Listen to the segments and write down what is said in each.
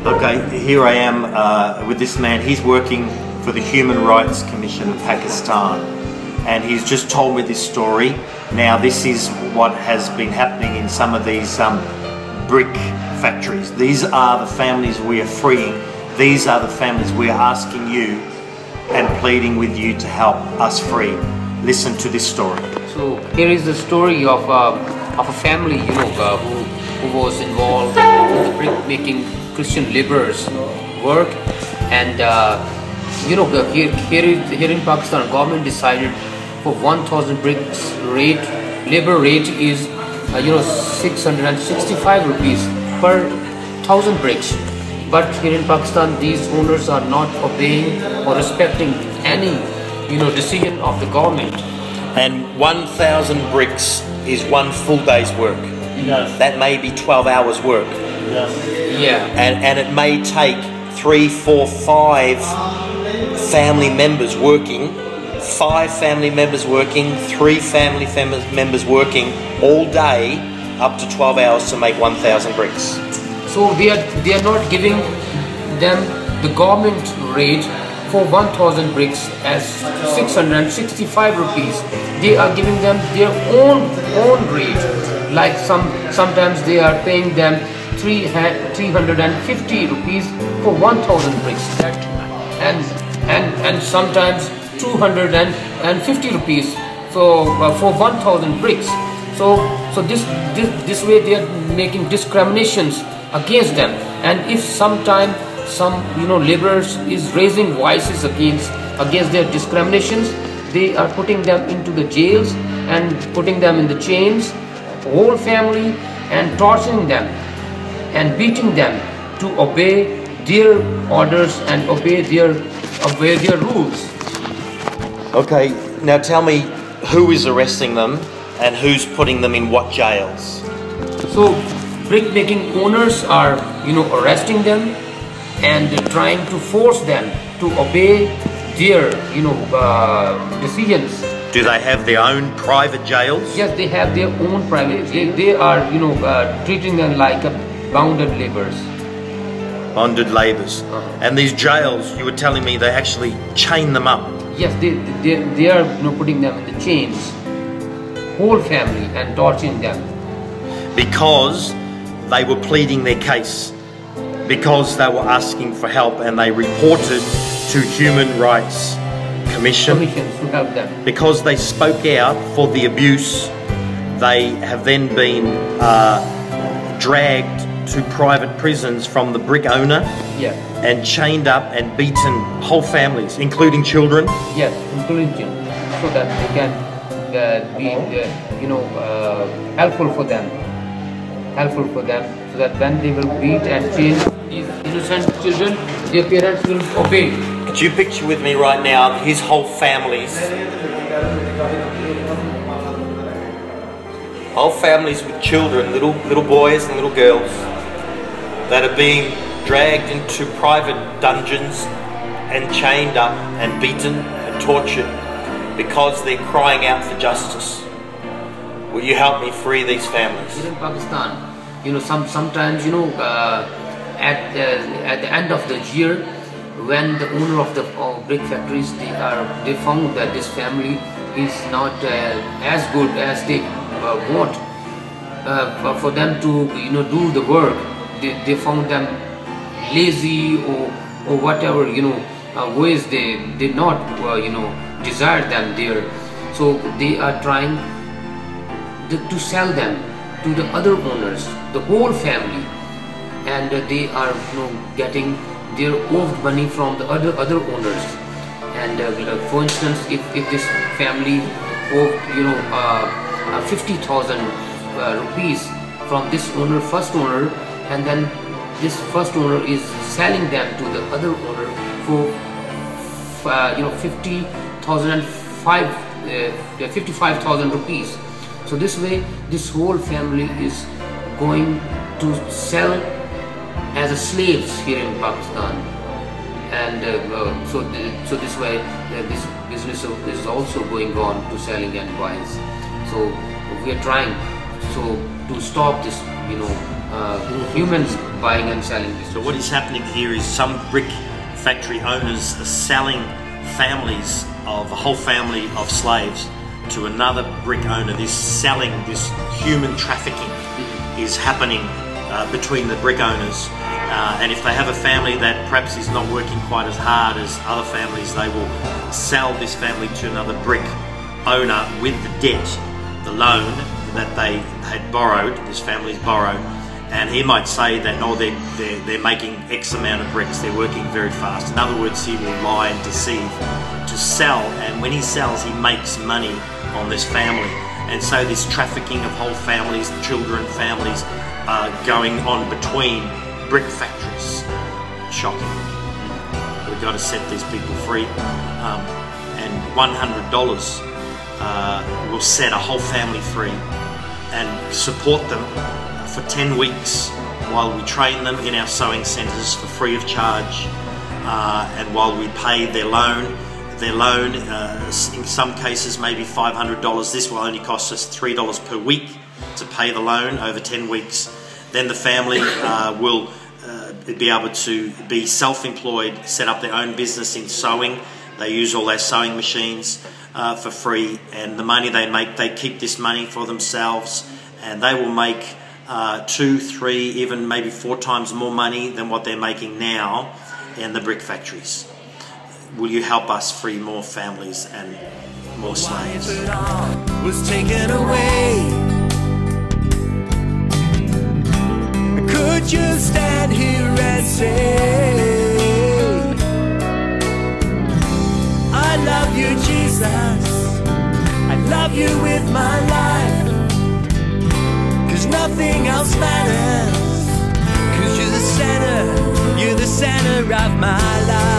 Okay, here I am with this man. He's working for the Human Rights Commission of Pakistan, and he's just told me this story. Now, this is what has been happening in some of these brick factories. These are the families we are freeing. These are the families we are asking you and pleading with you to help us free. Listen to this story. So here is the story of a family, who was involved in the brick making Christian laborers work, and here in Pakistan, government decided for 1,000 bricks labor rate is 665 rupees per 1,000 bricks. But here in Pakistan, these owners are not obeying or respecting any decision of the government. And 1,000 bricks is one full day's work. Yes. That may be 12 hours work. Yes. Yeah. And it may take 3, 4, 5 family members working, 5 family members working, 3 family members working all day up to 12 hours to make 1,000 bricks. So they are not giving them the government rate for 1,000 bricks as 665 rupees. They are giving them their own rate. Like sometimes they are paying them 350 rupees for 1,000 bricks, and sometimes 250 rupees for 1,000 bricks. So this way they are making discriminations against them. And if sometime some laborers is raising voices against their discriminations, they are putting them into the jails and putting them in the chains, whole family, and torturing them and beating them to obey their orders and obey their rules. Okay, now tell me who is arresting them and who's putting them in what jails? So brick making owners are arresting them and trying to force them to obey their decisions. Do they have their own private jails? Yes, they have their own private. They are treating them like bounded laborers. Bonded labours. And these jails, you were telling me they actually chain them up. Yes, they are putting them in the chains, whole family, and torturing them. Because they were pleading their case, because they were asking for help, and they reported to Human Rights Commission To help them. because they spoke out for the abuse. They have then been dragged to private prisons from the brick owner, Yeah. and chained up and beaten whole families, including children. Yes, including children, so that they can be helpful for them, so that when they will beat and chain these innocent children, their parents will obey. Could you picture with me right now his whole families with children, little boys and little girls, that are being dragged into private dungeons and chained up and beaten and tortured because they're crying out for justice. Will you help me free these families? Here in Pakistan, sometimes at the end of the year, when the owner of the brick factories they found that this family is not as good as they want for them to do the work. They found them lazy or whatever ways they did not desire them there. So they are trying to sell them to the other owners, the whole family, and they are getting their owed money from the other owners. And for instance, if this family owed 50,000 rupees from this first owner, and then this first owner is selling them to the other owner for 55,000 rupees. So this way, this whole family is going to sell as slaves here in Pakistan, and so this way this business is also going on to selling and buying. So we are trying to stop this humans buying and selling this. So what is happening here is some brick factory owners are selling families of a whole family of slaves to another brick owner. This selling, this human trafficking is happening between the brick owners. And if they have a family that perhaps is not working quite as hard as other families, they will sell this family to another brick owner with the debt, the loan that they had borrowed, this family's borrowed. And he might say that, no, they're making X amount of bricks, they're working very fast. In other words, he will lie and deceive to sell, and when he sells, he makes money on this family. And so this trafficking of whole families, children, families, going on between brick factories. Shocking. We've got to set these people free. And $100 will set a whole family free and support them for 10 weeks while we train them in our sewing centres for free of charge, and while we pay their loan. Their loan, in some cases, maybe $500. This will only cost us $3 per week to pay the loan over 10 weeks. Then the family will be able to be self-employed, set up their own business in sewing. They use all their sewing machines for free, and the money they make, they keep this money for themselves, and they will make 2, 3, even maybe 4 times more money than what they're making now in the brick factories. Will you help us free more families and more slaves? Was taken away. Could you stand here and say, I love you, Jesus, I love you with my life, 'cause nothing else matters, 'cause you're the center of my life.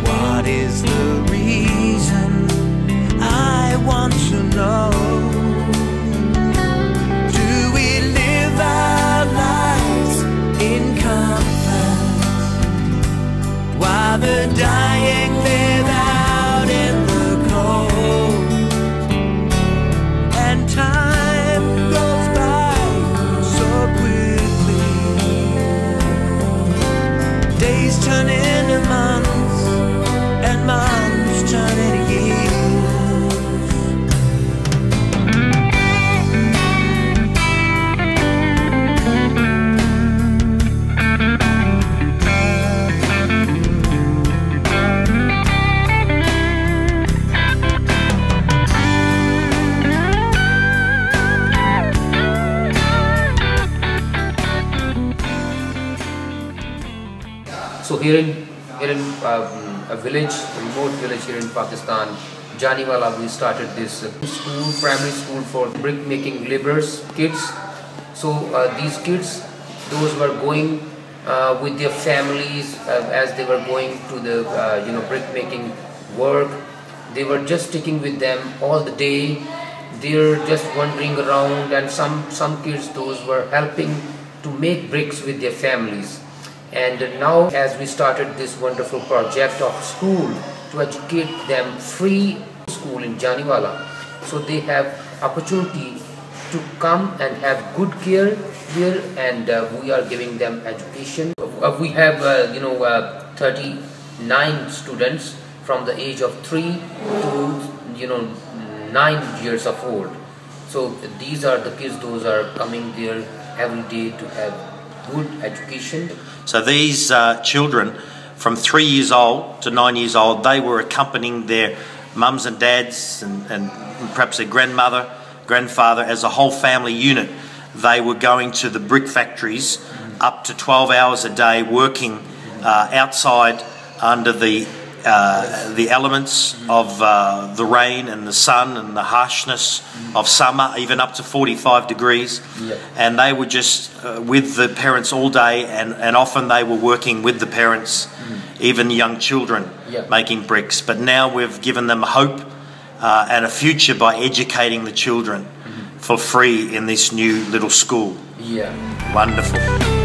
What is the reason? I want to know. Do we live our lives in comfort while the dying live out in the cold? And time goes by so quickly. Days turn into months, and months turn into years. So here in a village, a remote village here in Pakistan, Janiwala, we started this school, primary school for brick making laborers, kids. So these kids, those were going with their families as they were going to the brick making work. They were just sticking with them all the day. They're just wandering around, and some kids, those were helping to make bricks with their families. And now, as we started this wonderful project of school to educate them, free school in Janiwala, so they have opportunity to come and have good care here, and we are giving them education. We have 39 students from the age of 3 to 9 years of old. So these are the kids, those are coming there every day to have good education. So these children from 3 years old to 9 years old, they were accompanying their mums and dads and perhaps their grandmother, grandfather as a whole family unit. They were going to the brick factories up to 12 hours a day, working outside under the elements of the rain and the sun and the harshness of summer, even up to 45 degrees. Yeah. And they were just with the parents all day, and often they were working with the parents, even young children, making bricks. But now we've given them hope and a future by educating the children for free in this new little school. Yeah. Wonderful.